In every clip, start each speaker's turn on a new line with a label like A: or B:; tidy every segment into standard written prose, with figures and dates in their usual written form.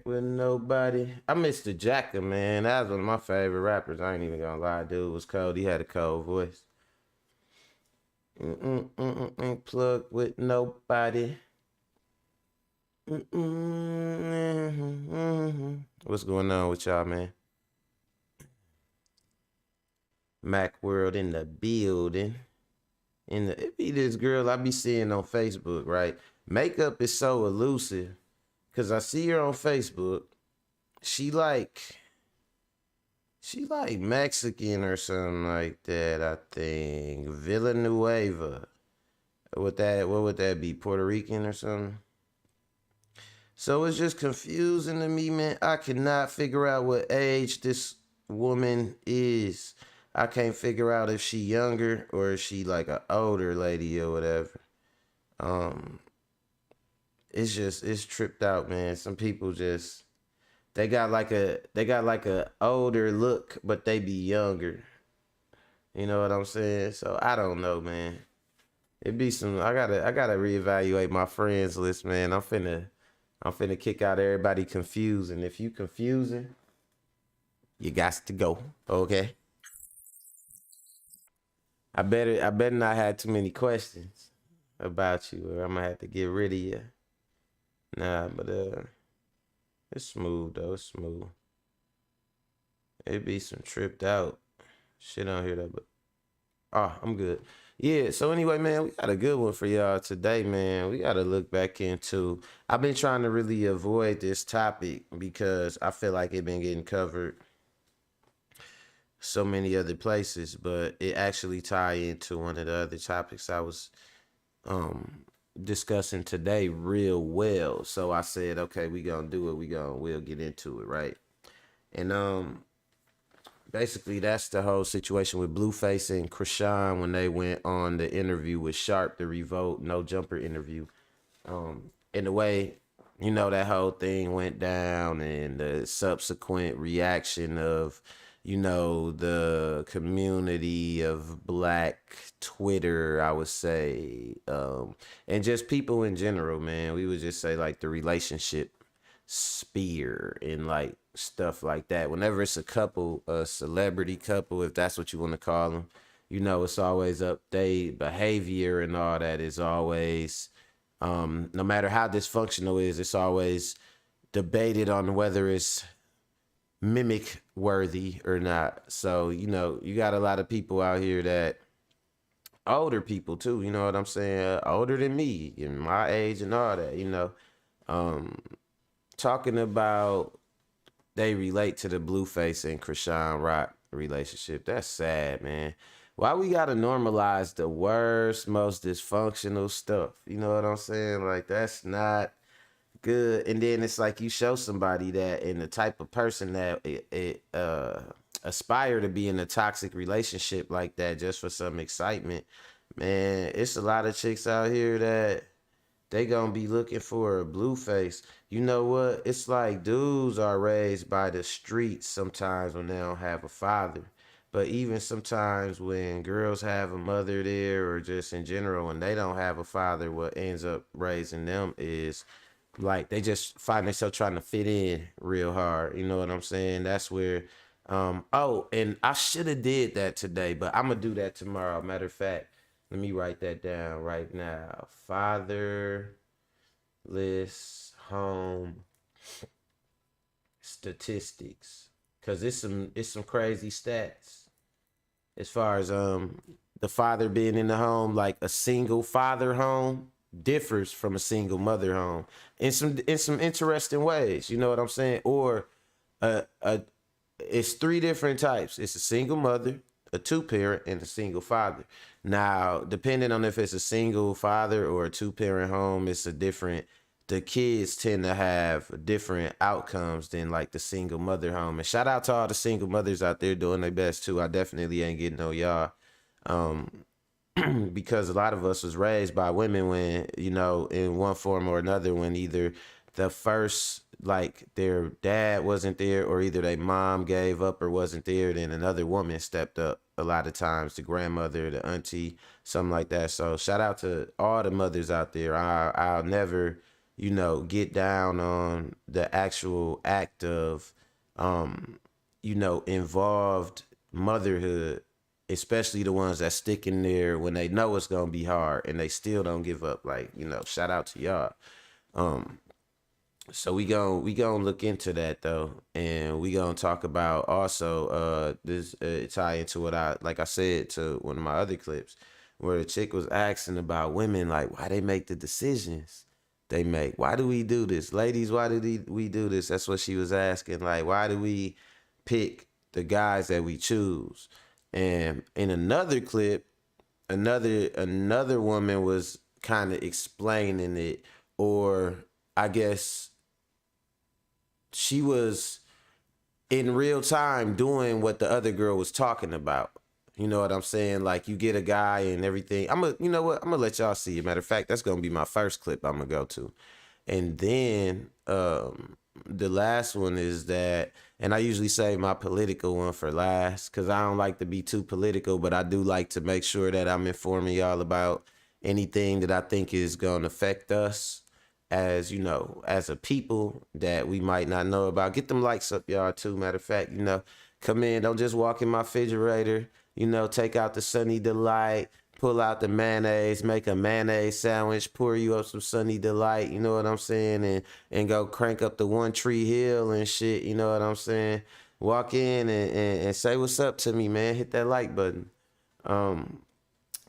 A: With nobody. I miss the Jacker, man. That was one of my favorite rappers. I ain't even gonna lie, dude was cold. He had a cold voice. Ain't plugged with nobody. What's going on with y'all, man? Mac World in the building. It be this girl I be seeing on Facebook, right? Makeup is so elusive. Cause I see her on Facebook. She like she like Mexican or something like that, I think. Villanueva. What would that be? Puerto Rican or something? So it's just confusing to me, man. I cannot figure out what age this woman is. I can't figure out if she younger or if she like an older lady or whatever. Um, it's tripped out, man. Some people just they got like a older look, but they be younger. You know what I'm saying? So I don't know, man. It be some. I gotta reevaluate my friends list, man. I'm finna kick out everybody confusing. If you confusing, you got to go. Okay. I better not have too many questions about you, or I'm gonna have to get rid of you. Nah, but it's smooth though. It's smooth. It be some tripped out shit on here though, but I'm good. Yeah, so anyway, man, we got a good one for y'all today, man. We got to look back into. I've been trying to really avoid this topic because I feel like it been getting covered so many other places, but it actually tie into one of the other topics I was um discussing today real well. So I said, okay, we gonna do it. We'll get into it, right? And basically that's the whole situation with Blueface and Krishan when they went on the interview with Sharp, the Revolt No Jumper interview. In the way, you know, that whole thing went down and the subsequent reaction of, you know, the community of black Twitter, I would say, and just people in general, man. We would just say like the relationship spear and like stuff like that. Whenever it's a couple, a celebrity couple, if that's what you want to call them, you know, it's always up. They behavior and all that is always, no matter how dysfunctional it is, it's always debated on whether it's mimic worthy or not. So, you know, you got a lot of people out here that older people too, you know what I'm saying? Older than me, in my age and all that, you know. Um, talking about they relate to the Blueface and Krishan Rock relationship. That's sad, man. Why we gotta normalize the worst, most dysfunctional stuff? You know what I'm saying? Like that's not good. And then it's like you show somebody that and the type of person that it aspire to be in a toxic relationship like that just for some excitement. Man, it's a lot of chicks out here that they gonna be looking for a blue face. You know what? It's like dudes are raised by the streets sometimes when they don't have a father. But even sometimes when girls have a mother there or just in general when they don't have a father, what ends up raising them is like they just find themselves trying to fit in real hard. You know what I'm saying? That's where oh, and I should have did that today, but I'm gonna do that tomorrow. Matter of fact, let me write that down right now. Fatherless home statistics. Cause it's some crazy stats as far as the father being in the home, like a single father home differs from a single mother home in some interesting ways. You know what I'm saying? Or a it's three different types. It's a single mother, a two parent, and a single father. Now, depending on if it's a single father or a two parent home, it's a different. The kids tend to have different outcomes than like the single mother home. And shout out to all the single mothers out there doing their best too. I definitely ain't getting no y'all. Um, because a lot of us was raised by women when, you know, in one form or another, when either the first, like their dad wasn't there or either their mom gave up or wasn't there, then another woman stepped up a lot of times, the grandmother, the auntie, something like that. So shout out to all the mothers out there. I'll never, get down on the actual act of, involved motherhood, especially the ones that stick in there when they know it's gonna be hard and they still don't give up. Like, shout out to y'all. Um, so we gonna look into that though, and we gonna talk about also this tie into what I like I said to one of my other clips, where the chick was asking about women, like why they make the decisions they make. Why do we do this, ladies? Why do we do this? That's what she was asking. Like, why do we pick the guys that we choose? And in another clip, another woman was kind of explaining it, or I guess she was in real time doing what the other girl was talking about. You know what I'm saying? Like, you get a guy and everything. You know what? I'm gonna let y'all see. Matter of fact, that's gonna be my first clip I'm gonna go to. And then the last one is that, and I usually save my political one for last because I don't like to be too political, but I do like to make sure that I'm informing y'all about anything that I think is gonna affect us as, as a people that we might not know about. Get them likes up, y'all, too. Matter of fact, come in, don't just walk in my refrigerator, take out the Sunny Delight, pull out the mayonnaise, make a mayonnaise sandwich, pour you up some Sunny Delight, you know what I'm saying, and go crank up the One Tree Hill and shit, you know what I'm saying. Walk in and say what's up to me, man. Hit that like button.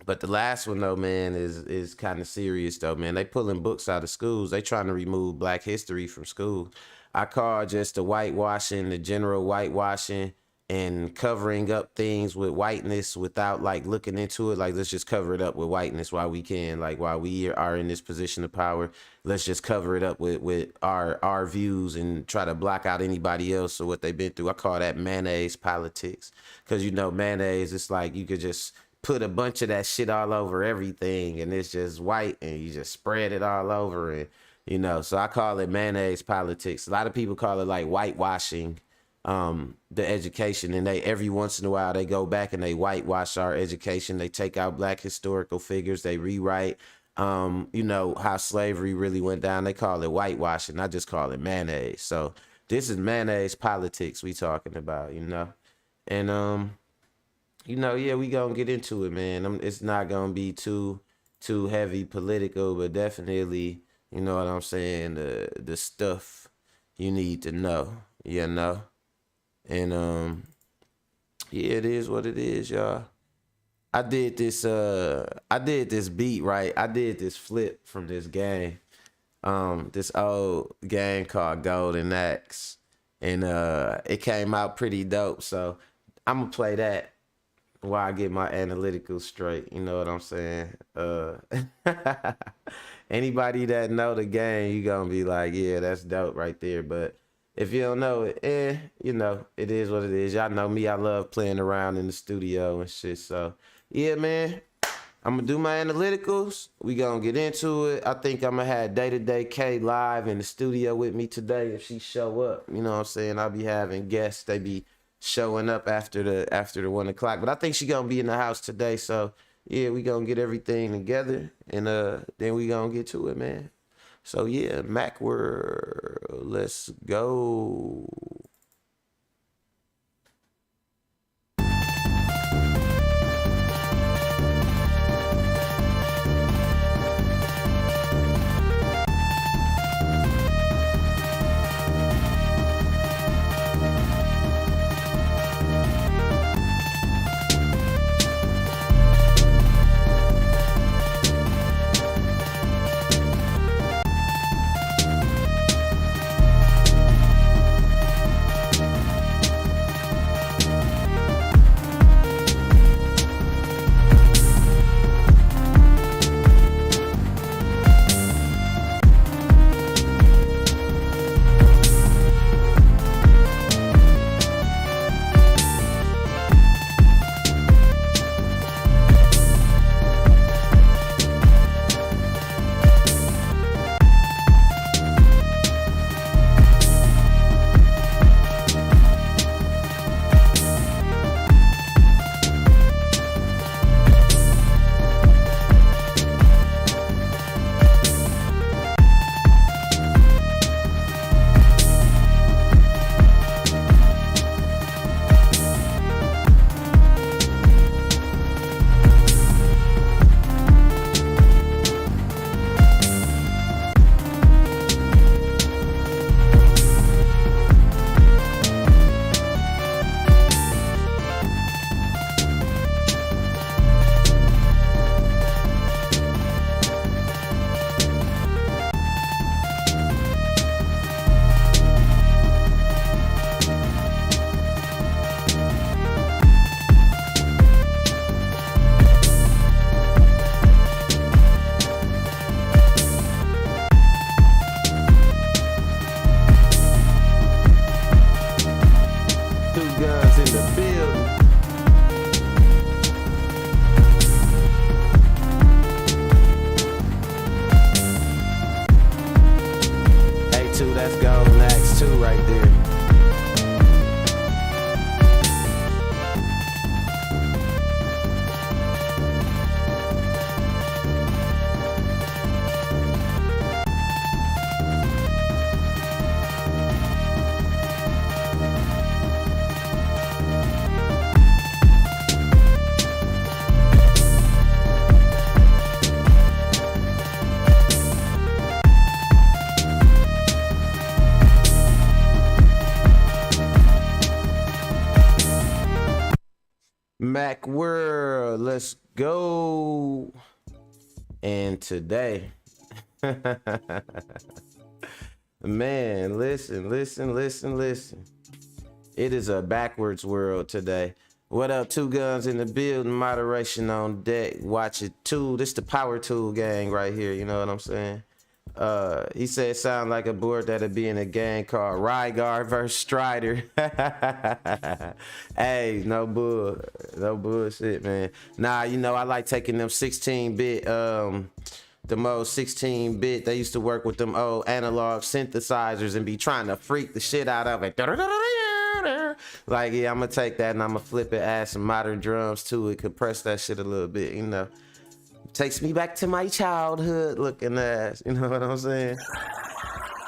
A: But the last one though, man, is kind of serious though, man. They pulling books out of schools. They trying to remove Black history from school. I call just the whitewashing, the general whitewashing, and covering up things with whiteness without like looking into it. Like, let's just cover it up with whiteness while we can. Like, while we are in this position of power, let's just cover it up with our views and try to block out anybody else or what they've been through. I call that mayonnaise politics, because mayonnaise, it's like you could just put a bunch of that shit all over everything and it's just white and you just spread it all over, and so I call it mayonnaise politics. A lot of people call it like whitewashing the education, and they every once in a while they go back and they whitewash our education. They take out Black historical figures, they rewrite how slavery really went down. They call it whitewashing. I just call it mayonnaise. So this is mayonnaise politics we talking about, and yeah, we gonna get into it, man. It's not gonna be too heavy political, but definitely, you know what I'm saying, the stuff you need to know, and yeah, it is what it is, y'all. I did this beat, right? I did this flip from this game, this old game called Golden Axe, and it came out pretty dope. So I'm gonna play that while I get my analytical straight, you know what I'm saying? Anybody that know the game, you gonna be like, yeah, that's dope right there. But if you don't know it, it is what it is. Y'all know me, I love playing around in the studio and shit. So yeah, man, I'm gonna do my analyticals. We gonna get into it. I think I'm gonna have Day-to-Day K live in the studio with me today if she show up. You know what I'm saying? I'll be having guests. They be showing up after the 1 o'clock, but I think she gonna be in the house today. So yeah, we gonna get everything together, and then we gonna get to it, man. So yeah, Mac World, let's go. right there. Mac World, let's go. And today, man, listen. It is a backwards world today. What up, Two Guns in the building, moderation on deck. Watch it too. This the power tool gang right here, you know what I'm saying? He said sound like a board that'd be in a game called Rygar versus Strider. Hey, no bullshit, man. Nah, you know, I like taking them 16-bit, the most 16-bit. They used to work with them old analog synthesizers and be trying to freak the shit out of it. Like, yeah, I'm gonna take that and I'm gonna flip it, add some modern drums to it, compress that shit a little bit, you know. Takes me back to my childhood looking ass, you know what I'm saying?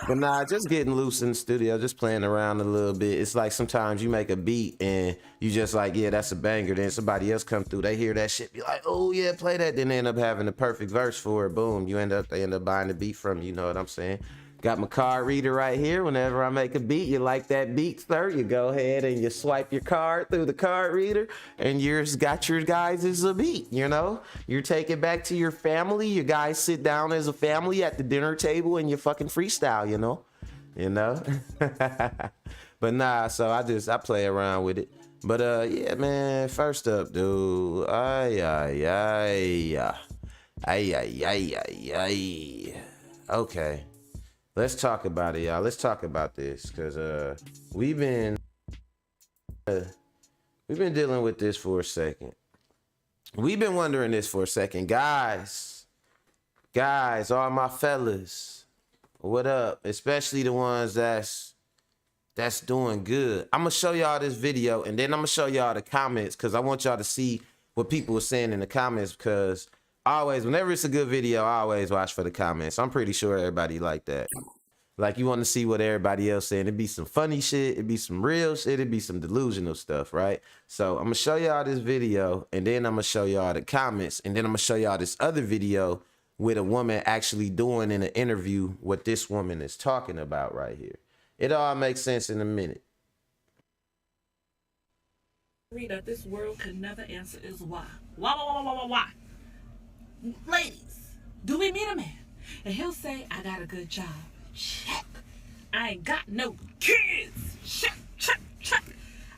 A: But nah, just getting loose in the studio, just playing around a little bit. It's like sometimes you make a beat and you just like, yeah, that's a banger. Then somebody else come through, they hear that shit, be like, oh yeah, play that. Then they end up having the perfect verse for it. Boom, they end up buying the beat from you, you know what I'm saying? Got my card reader right here. Whenever I make a beat, you like that beat, sir, you go ahead and you swipe your card through the card reader and yours got your guys as a beat, you know? You take it back to your family. You guys sit down as a family at the dinner table and you fucking freestyle, you know? But nah, so I play around with it. But yeah, man, first up, dude. Okay. Let's talk about it, y'all. Let's talk about this, cause we've been dealing with this for a second. We've been wondering this for a second, guys, all my fellas, what up? Especially the ones that's doing good. I'm gonna show y'all this video, and then I'm gonna show y'all the comments, cause I want y'all to see what people are saying in the comments. Because always, whenever it's a good video, I always watch for the comments. I'm pretty sure everybody like that. Like, you want to see what everybody else saying. It'd be some funny shit. It'd be some real shit. It'd be some delusional stuff, right? So I'm going to show y'all this video, and then I'm going to show y'all the comments, and then I'm going to show y'all this other video with a woman actually doing in an interview what this woman is talking about right here. It all makes sense in a minute.
B: That this world could never answer is why. Why? Ladies, do we meet a man and he'll say, I got a good job. Check. I ain't got no kids. Check.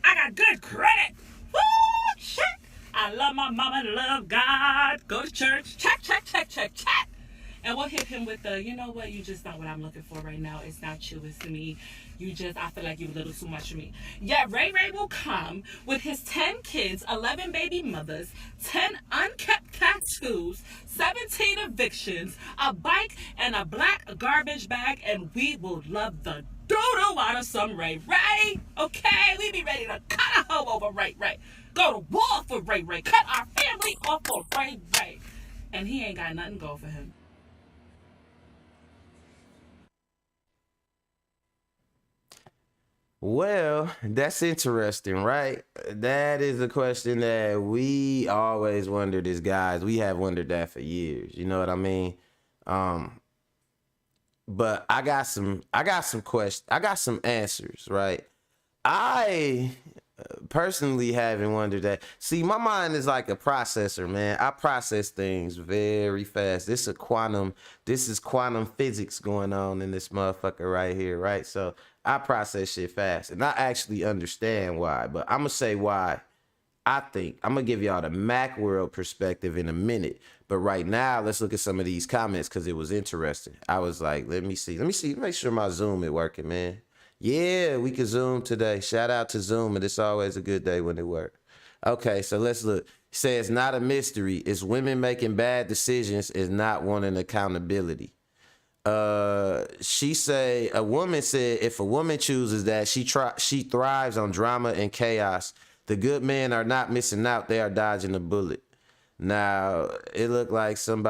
B: I got good credit. Woo! Check. I love my mama, love God. Go to church. Check. And we'll hit him with the, you know what, you just not what I'm looking for right now. It's not you, it's me. I feel like you're a little too much for me. Yeah, Ray will come with his 10 kids, 11 baby mothers, 10 unkept tattoos, 17 evictions, a bike, and a black garbage bag, and we will love the doodle out of some Ray. Okay? We be ready to cut a hoe over Ray. Go to war for Ray. Cut our family off for Ray. And he ain't got nothing go for him.
A: Well, that's interesting, right? That is a question that we always wondered as guys. We have wondered that for years. You know what I mean? But I got some questions. I got some answers, right? I personally haven't wondered that. See, my mind is like a processor, man. I process things very fast. This is quantum physics going on in this motherfucker right here, right? So I process shit fast, and I actually understand why, but I'm gonna say why I think. I'm gonna give y'all the Mac World perspective in a minute, but right now, let's look at some of these comments because it was interesting. I was like, let me see, make sure my Zoom is working, man. Yeah, we can Zoom today. Shout out to Zoom, and it's always a good day when it works. Okay, so let's look. He says, not a mystery. It's women making bad decisions is not wanting accountability. She say a woman said if a woman chooses that she thrives on drama and chaos. The good men are not missing out; they are dodging a bullet. Now it looked like some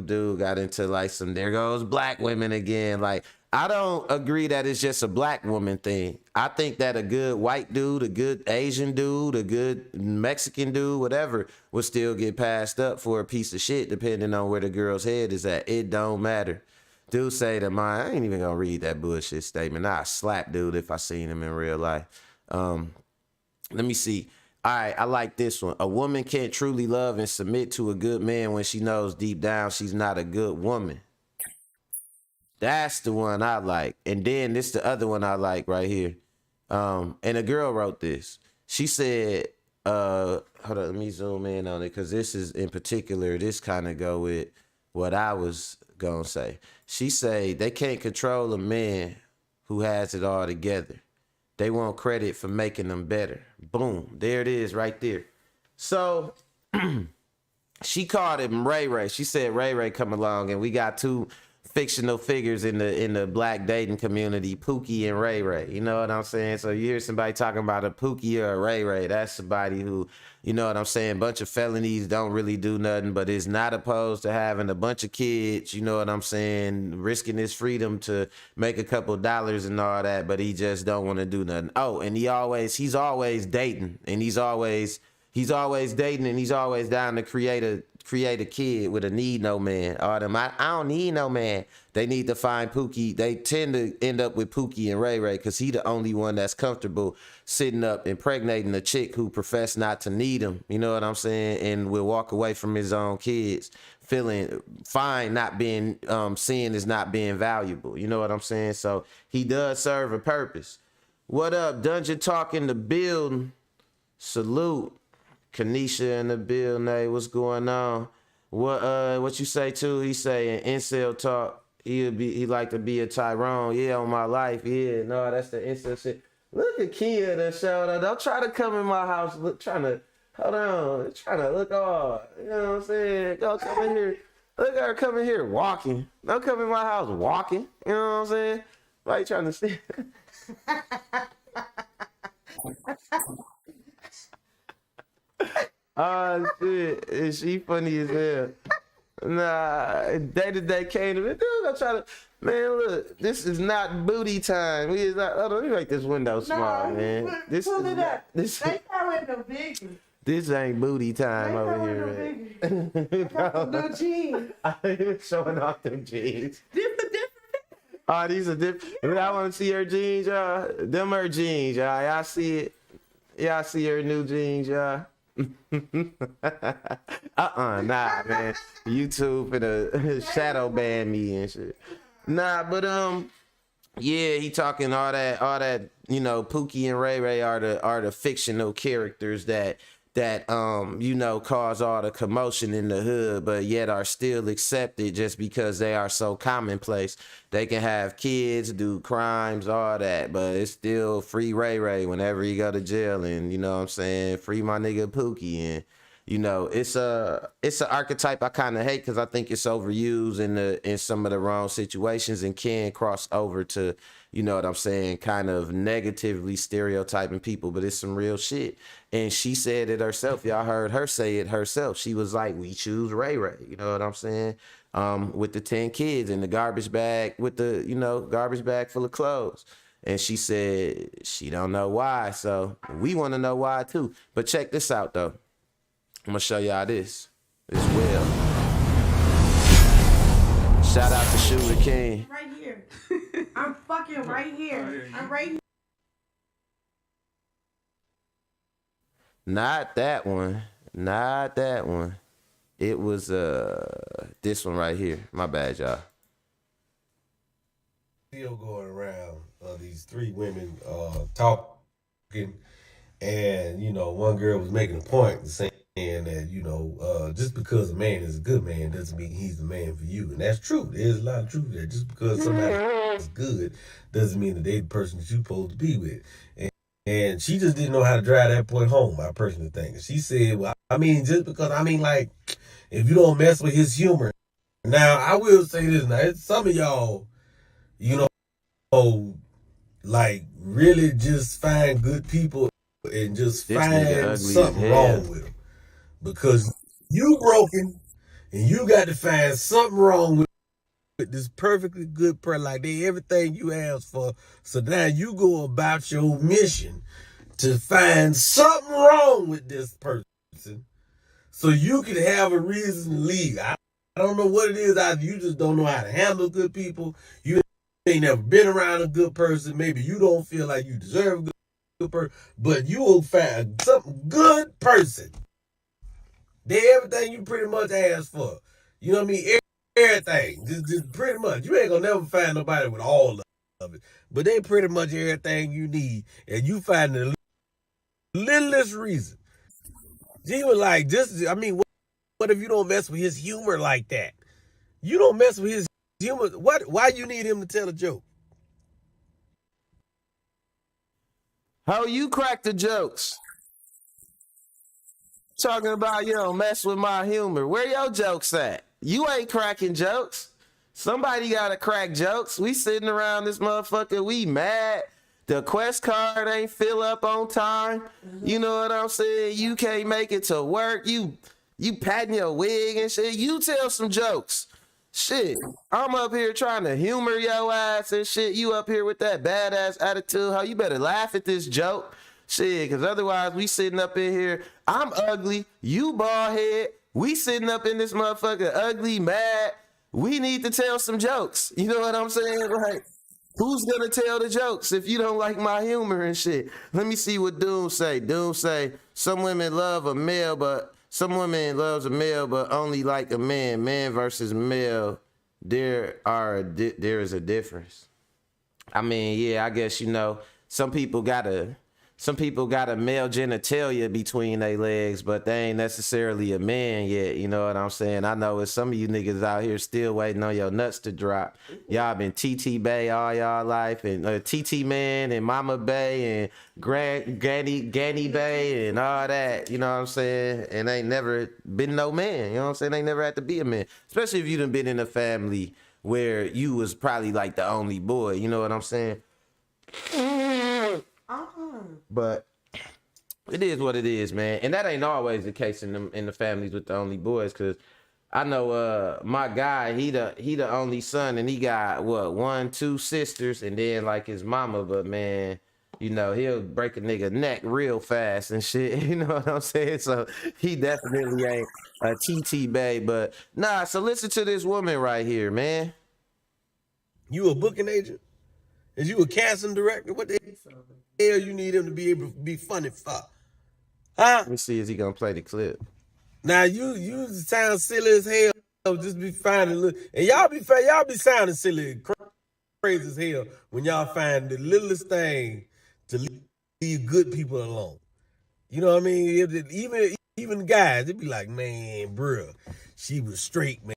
A: dude got into like some there goes black women again. Like I don't agree that it's just a black woman thing. I think that a good white dude, a good Asian dude, a good Mexican dude, whatever, will still get passed up for a piece of shit depending on where the girl's head is at. It don't matter. Dude say to mine, I ain't even gonna read that bullshit statement. I slap dude if I seen him in real life. Let me see. All right, I like this one. A woman can't truly love and submit to a good man when she knows deep down she's not a good woman. That's the one I like. And then this the other one I like right here. And a girl wrote this. She said, hold on, let me zoom in on it because this is in particular, this kind of go with what I was gonna say. She say they can't control a man who has it all together. They want credit for making them better. Boom. There it is right there. So she called him Ray Ray. She said Ray Ray come along and we got two fictional figures in the black dating community, Pookie and Ray Ray. You know what I'm saying? So you hear somebody talking about a Pookie or a Ray Ray, that's somebody who, you know what I'm saying, bunch of felonies, don't really do nothing, but is not opposed to having a bunch of kids, you know what I'm saying, risking his freedom to make a couple dollars and all that, but he just don't want to do nothing. Oh, and he's always dating, and he's always dating, and he's always down to create a kid with a need no man. All them, I don't need no man. They need to find Pookie. They tend to end up with Pookie and Ray Ray because he the only one that's comfortable sitting up impregnating a chick who profess not to need him. You know what I'm saying? And will walk away from his own kids feeling fine, not being seen as not being valuable. You know what I'm saying? So he does serve a purpose. What up, Dungeon Talk in the building? Salute. Kanisha in the building. Hey, what's going on? What you say too? He saying incel talk. He like to be a Tyrone. Yeah, on my life. Yeah, no, that's the incel shit. Look at Kia that showed up. Don't try to come in my house. Trying to look odd. You know what I'm saying? Go come in here. Look at her coming here walking. Don't come in my house walking. You know what I'm saying? Why you trying to see? Oh shit, is she funny as hell? Nah, day-to-day came to me. Dude, I'm trying to, man, look, this is not booty time. We is not, hold on, let me make this window small, man.
C: Pull it up. They ain't no biggie.
A: This ain't booty time
C: They
A: over
C: no
A: here,
C: biggie. Got some new jeans.
A: I ain't even showing off them jeans.
C: Different.
A: Oh, these are different. I want to see her jeans, y'all. Them her jeans, y'all. Y'all see it? Y'all see her new jeans, y'all? Nah, man. YouTube finna shadow ban me and shit. Nah, but yeah, he talking all that. You know, Pookie and Ray Ray are the fictional characters that you know cause all the commotion in the hood, but yet are still accepted just because they are so commonplace. They can have kids, do crimes, all that, but it's still free Ray Ray whenever he go to jail, and you know what I'm saying, free my nigga Pookie. And you know, it's an archetype I kind of hate because I think it's overused in some of the wrong situations and can cross over to, you know what I'm saying, kind of negatively stereotyping people, but it's some real shit. And she said it herself. Y'all heard her say it herself. She was like, we choose Ray Ray. You know what I'm saying? With the 10 kids in the garbage bag, with the, you know, garbage bag full of clothes. And she said she don't know why. So we want to know why too. But check this out though. I'm gonna show y'all this as well. Shout out to Shooter King.
C: Right here. I'm fucking right here. I'm right here.
A: Not that one. Not that one. It was this one right here. My bad, y'all.
D: Still going around these three women talking, and you know, one girl was making a point saying that, you know, just because a man is a good man doesn't mean he's the man for you. And that's true. There's a lot of truth there. Just because somebody is good doesn't mean that they're the person that you're supposed to be with. And she just didn't know how to drive that point home, I personally think. She said, well, I mean, just because, I mean, like, if you don't mess with his humor Now, I will say this. Now, some of y'all, you know, like really just find good people and just
A: This nigga
D: find
A: ugly as
D: something
A: hell.
D: wrong with them because you broken and you got to find something wrong with this perfectly good person, like they everything you asked for. So now you go about your mission to find something wrong with this person so you can have a reason to leave. I don't know what it is. Either you just don't know how to handle good people. You ain't never been around a good person. Maybe you don't feel like you deserve a good person, but you will find some good person. They everything you pretty much asked for. You know what I mean? Everything. Just pretty much. You ain't gonna never find nobody with all of it. But they pretty much everything you need. And you find the littlest reason. He was like, just I mean, what if you don't mess with his humor like that? You don't mess with his humor. Why you need him to tell a joke?
A: How you crack the jokes? Talking about you don't mess with my humor. Where your jokes at? You ain't cracking jokes. Somebody gotta crack jokes. We sitting around this motherfucker. We mad. The quest card ain't fill up on time. You know what I'm saying? You can't make it to work. You patting your wig and shit. You tell some jokes. Shit, I'm up here trying to humor your ass and shit. You up here with that badass attitude. How you better laugh at this joke. Shit, because otherwise we sitting up in here. I'm ugly. You bald head. We sitting up in this motherfucker ugly, mad. We need to tell some jokes. You know what I'm saying? Like, who's gonna tell the jokes if you don't like my humor and shit? Let me see what Doom say. Doom say some women love a male, but some women loves a male, but only like a man. Man versus male, there is a difference. I mean, yeah, I guess you know some people got a male genitalia between their legs, but they ain't necessarily a man yet. You know what I'm saying? I know it's some of you niggas out here still waiting on your nuts to drop. Y'all been TT Bay all y'all life, and TT Man and Mama Bay and Granny Bay and all that. You know what I'm saying? And ain't never been no man. You know what I'm saying? They never had to be a man, especially if you done been in a family where you was probably like the only boy. You know what I'm saying? But it is what it is, man. And that ain't always the case in the families with the only boys, cause I know my guy, he the only son, and he got what, 1, 2 sisters, and then like his mama, but man, you know, he'll break a nigga neck real fast and shit. You know what I'm saying? So he definitely ain't a TT Bay, but nah, so listen to this woman right here, man.
D: You a booking agent? Is you a casting director? What the hell you need him to be able to be funny for? Huh?
A: Let me see, is he gonna play the clip?
D: Now you sound silly as hell. Just be finding and y'all be sounding silly, crazy as hell when y'all find the littlest thing to leave good people alone. You know what I mean? Even guys, they be like, man, bruh, she was straight, man.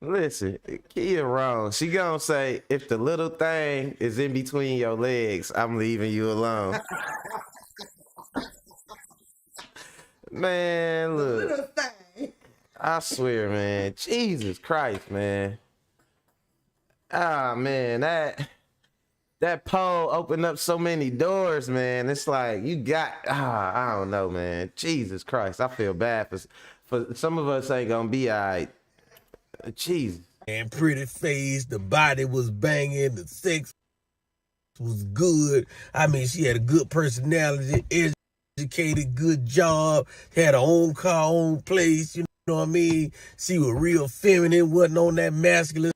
A: Listen, Kia wrong. She gonna say, if the little thing is in between your legs, I'm leaving you alone. Man, look.
C: Little thing.
A: I swear, man. Jesus Christ, man. Ah, man, that pole opened up so many doors, man. It's like you got I don't know, man. Jesus Christ. I feel bad for some of us ain't gonna be all right. Jesus.
D: And pretty face, the body was banging, the sex was good. I mean, she had a good personality, educated, good job, had her own car, own place, you know what I mean? She was real feminine, wasn't on that masculine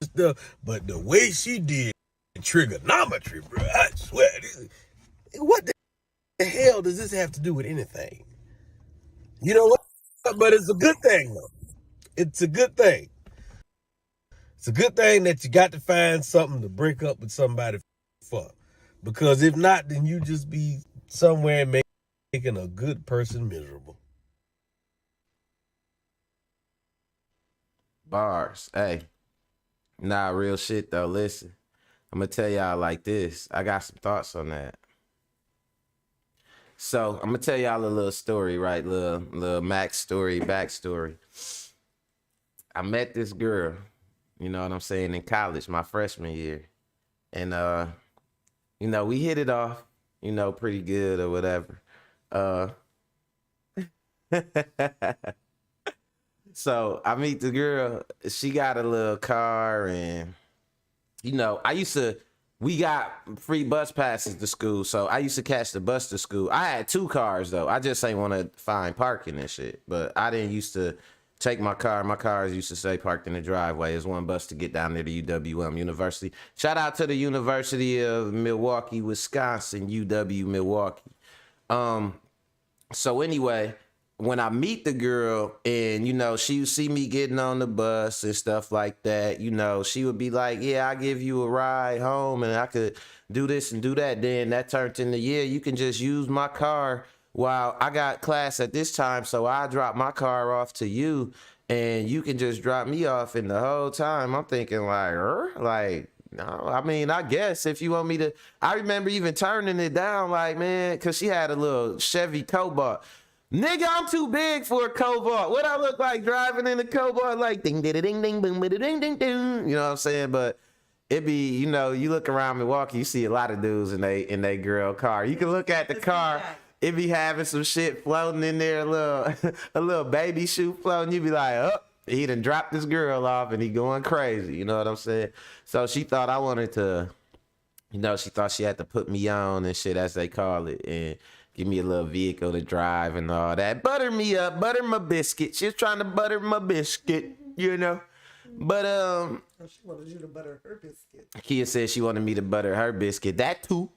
D: stuff. But the way she did trigonometry, bro, I swear, what the hell does this have to do with anything? You know what? But it's a good thing, though. It's a good thing. It's a good thing that you got to find something to break up with somebody for. Because if not, then you just be somewhere making a good person miserable.
A: Bars. Hey. Nah, real shit though. Listen. I'm gonna tell y'all like this. I got some thoughts on that. So I'm gonna tell y'all a little story, right? Little Max story, backstory. I met this girl, you know what I'm saying, in college, my freshman year. And we hit it off, pretty good or whatever. Uh so I meet the girl, she got a little car and we got free bus passes to school, so I used to catch the bus to school. I had 2 cars though. I just ain't want to find parking and shit. But I didn't used to take my car. My cars used to stay parked in the driveway. It's one bus to get down there to UWM University. Shout out to the University of Milwaukee, Wisconsin, UW Milwaukee. So anyway, when I meet the girl and, she would see me getting on the bus and stuff like that, she would be like, yeah, I'll give you a ride home and I could do this and do that. Then that turned into, yeah, you can just use my car while I got class at this time. So I drop my car off to you and you can just drop me off. And the whole time I'm thinking no, I mean, I guess if you want me to, I remember even turning it down like, man, cause she had a little Chevy Cobalt. Nigga, I'm too big for a Cobalt. What I look like driving in a Cobalt? Like ding ding ding ding boom ding ding ding. You know what I'm saying? But it be, you look around Milwaukee, you see a lot of dudes in they girl car. You can look at the car, it be having some shit floating in there, a little baby shoe floating. You be like, oh, he done dropped this girl off and he going crazy. You know what I'm saying? So she thought I wanted to, she thought she had to put me on and shit, as they call it, and give me a little vehicle to drive and all that. Butter me up, butter my biscuit. She was trying to butter my biscuit, But
C: She wanted you to butter her biscuit.
A: Kia said she wanted me to butter her biscuit. That too.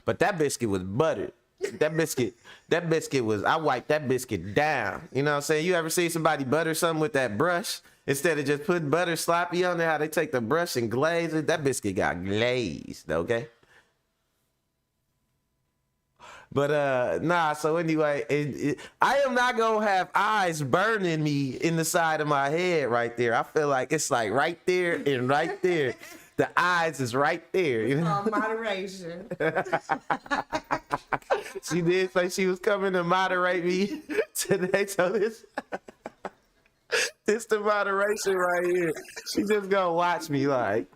A: But that biscuit was buttered. That biscuit was, I wiped that biscuit down. You know what I'm saying? You ever see somebody butter something with that brush? Instead of just putting butter sloppy on there, how they take the brush and glaze it, that biscuit got glazed, okay? But nah, so anyway, I am not gonna have eyes burning me in the side of my head right there. I feel like it's like right there and right there. The eyes is right there.
C: Moderation.
A: She did say she was coming to moderate me today, so this the moderation right here. She just gonna watch me like.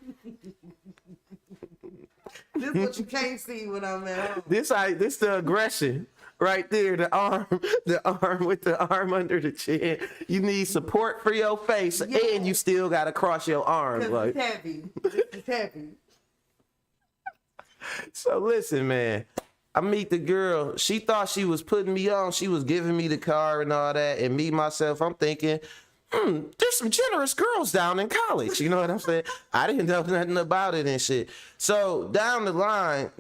C: This is what you can't see when I'm at home.
A: This the aggression right there. The arm with the arm under the chin. You need support for your face, and you still gotta cross your arms. Like
C: it's heavy. It's heavy. So
A: listen, man. I meet the girl. She thought she was putting me on. She was giving me the car and all that. And me, myself, I'm thinking, there's some generous girls down in college. You know what I'm saying? I didn't know nothing about it and shit. So down the line,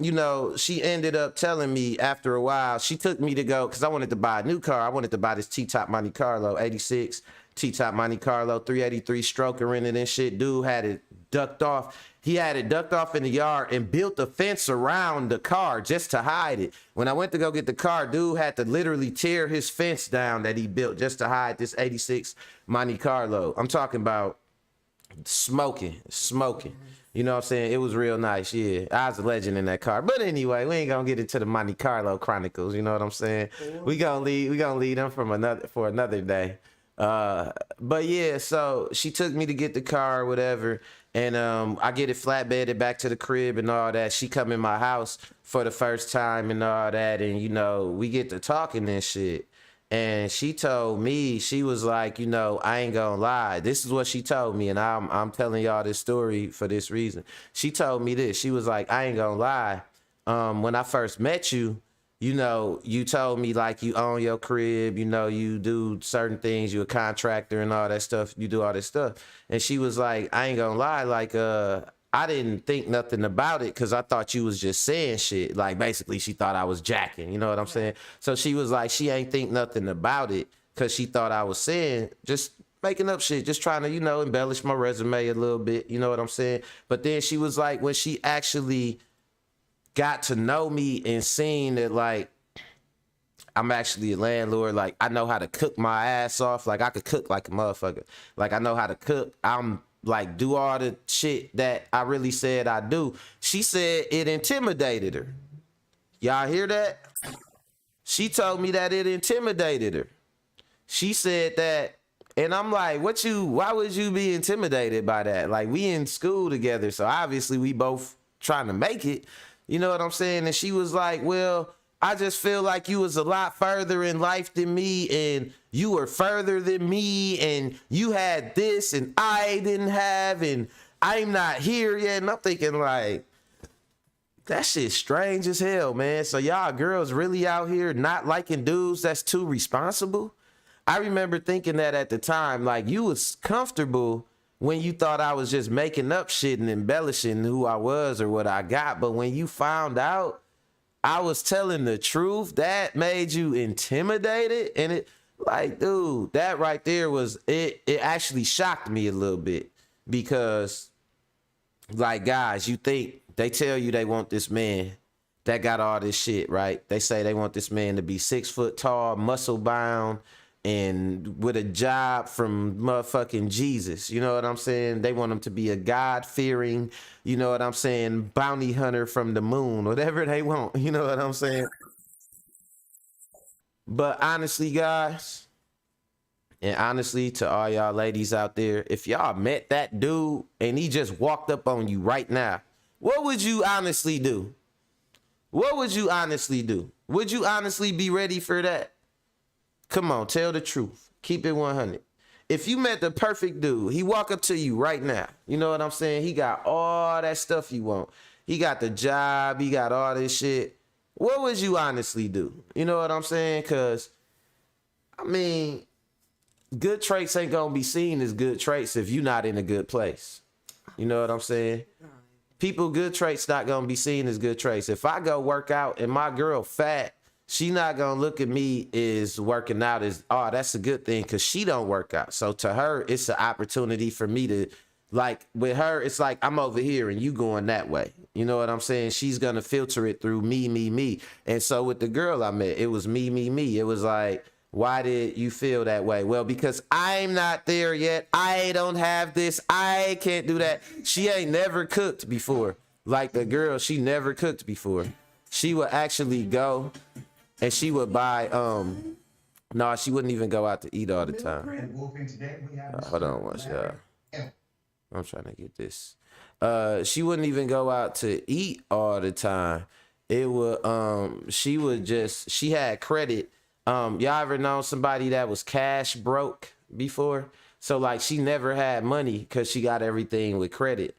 A: she ended up telling me after a while, she took me to go, because I wanted to buy a new car. I wanted to buy this T-Top Monte Carlo, 86 T-Top Monte Carlo, 383 stroker in it and shit. Dude had it ducked off. He had it ducked off in the yard and built a fence around the car just to hide it. When I went to go get the car, dude had to literally tear his fence down that he built just to hide this 86 Monte Carlo. I'm talking about smoking. You know what I'm saying? It was real nice, yeah. I was a legend in that car. But anyway, we ain't gonna get into the Monte Carlo Chronicles, you know what I'm saying? We gonna leave them for another day. But yeah, so she took me to get the car or whatever, and I get it flatbedded back to the crib and all that. She come in my house for the first time and all that, and we get to talking and shit. And she told me, she was like, I ain't gonna lie. This is what she told me, and I'm telling y'all this story for this reason. She told me this. She was like, I ain't gonna lie. When I first met you, you told me like you own your crib, you do certain things, you a contractor and all that stuff, you do all this stuff. And she was like, I ain't gonna lie, like, I didn't think nothing about it because I thought you was just saying shit. Like, basically, she thought I was jacking, you know what I'm saying? So she was like, she ain't think nothing about it because she thought I was saying, just making up shit, just trying to, embellish my resume a little bit, you know what I'm saying? But then she was like, when she actually got to know me and seen that, like, I'm actually a landlord, like, I know how to cook my ass off, like, I could cook like a motherfucker, like, I know how to cook, I'm like, do all the shit that I really said I do. She said it intimidated her. Y'all hear that? She told me that it intimidated her. She said that And I'm like, why would you be intimidated by that? Like, we in school together, so obviously we both trying to make it. You know what I'm saying? And she was like, well, I just feel like you was a lot further in life than me, and you were further than me, and you had this and I didn't have, and I'm not here yet. And I'm thinking like, that shit's strange as hell, man. So y'all girls really out here not liking dudes that's too responsible? I remember thinking that at the time, like, you was comfortable when you thought I was just making up shit and embellishing who I was or what I got. But when you found out I was telling the truth, that made you intimidated. And it, like, dude, that right there was, it actually shocked me a little bit, because, like, guys, you think, they tell you they want this man that got all this shit, right? They say they want this man to be 6 foot tall, muscle bound, and with a job from motherfucking Jesus. You know what I'm saying? They want him to be a God-fearing, you know what I'm saying, bounty hunter from the moon, whatever they want. You know what I'm saying? But honestly, guys, and honestly to all y'all ladies out there, if y'all met that dude and he just walked up on you right now, what would you honestly do? What would you honestly do? Would you honestly be ready for that? Come on, tell the truth. Keep it 100. If you met the perfect dude, he walk up to you right now. You know what I'm saying? He got all that stuff you want. He got the job. He got all this shit. What would you honestly do? You know what I'm saying? Because, I mean, good traits ain't going to be seen as good traits if you're not in a good place. You know what I'm saying? People, good traits not going to be seen as good traits. If I go work out and my girl fat, she not going to look at me as working out as, oh, that's a good thing, because she don't work out. So to her, it's an opportunity for me to, like, with her, it's like I'm over here and you going that way. You know what I'm saying? She's going to filter it through me. And so with the girl I met, it was me. It was like, why did you feel that way? Well, because I'm not there yet. I don't have this. I can't do that. She ain't never cooked before. Like the girl, she never cooked before. She would actually go and she would buy, no, she wouldn't even go out to eat all the time. Hold on once, y'all. I'm trying to get this. She wouldn't even go out to eat all the time. It would, she had credit. Y'all ever known somebody that was cash broke before? So like she never had money because she got everything with credit.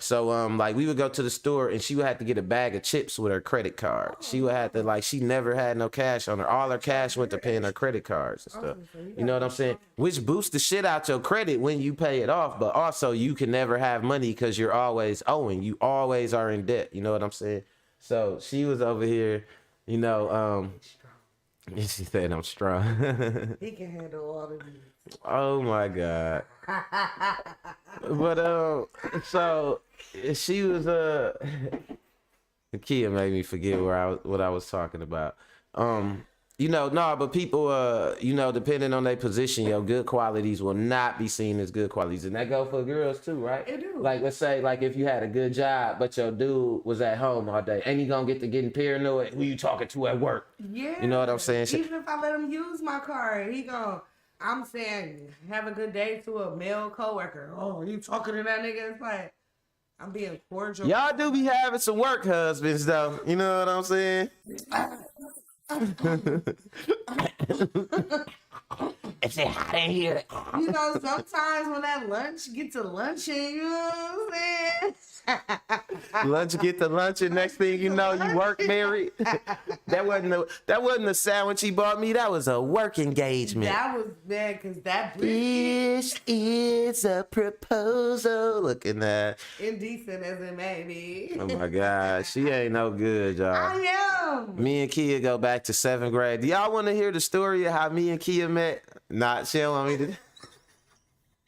A: So like we would go to the store and she would have to get a bag of chips with her credit card. She would have to, like, she never had no cash on her. All her cash went to paying her credit cards and stuff. You know what I'm saying? Which boosts the shit out your credit when you pay it off. But also you can never have money because you're always owing. You always are in debt. You know what I'm saying? So she was over here, you know, she said I'm strong.
C: He can handle all of these.
A: Oh my God. But so she was Kia made me forget what I was talking about. You know, no, but people you know, depending on their position, your good qualities will not be seen as good qualities. And that go for girls too, right?
C: It do.
A: Like, let's say, like, if you had a good job, but your dude was at home all day, ain't he gonna get to getting paranoid? Who you talking to at work?
C: Yeah.
A: You know what I'm saying?
C: Even if I let him use my card, he gon' I'm saying, have a good day to a male coworker. Oh, you talking to that nigga? It's like, I'm being cordial.
A: Y'all do be having some work husbands, though. You know what I'm saying? It's hot in here.
C: You know, sometimes when that lunch get to luncheon, you know what I'm saying?
A: Lunch get to lunch, and next thing you know, you work married. That wasn't a sandwich he bought me. That was a work engagement.
C: That was bad because that
A: This is a proposal. Looking at
C: indecent as it may be.
A: Oh my God, she ain't no good, y'all.
C: I am.
A: Me and Kia go back to 7th grade. Do y'all want to hear the story of how me and Kia met? Not, she don't want me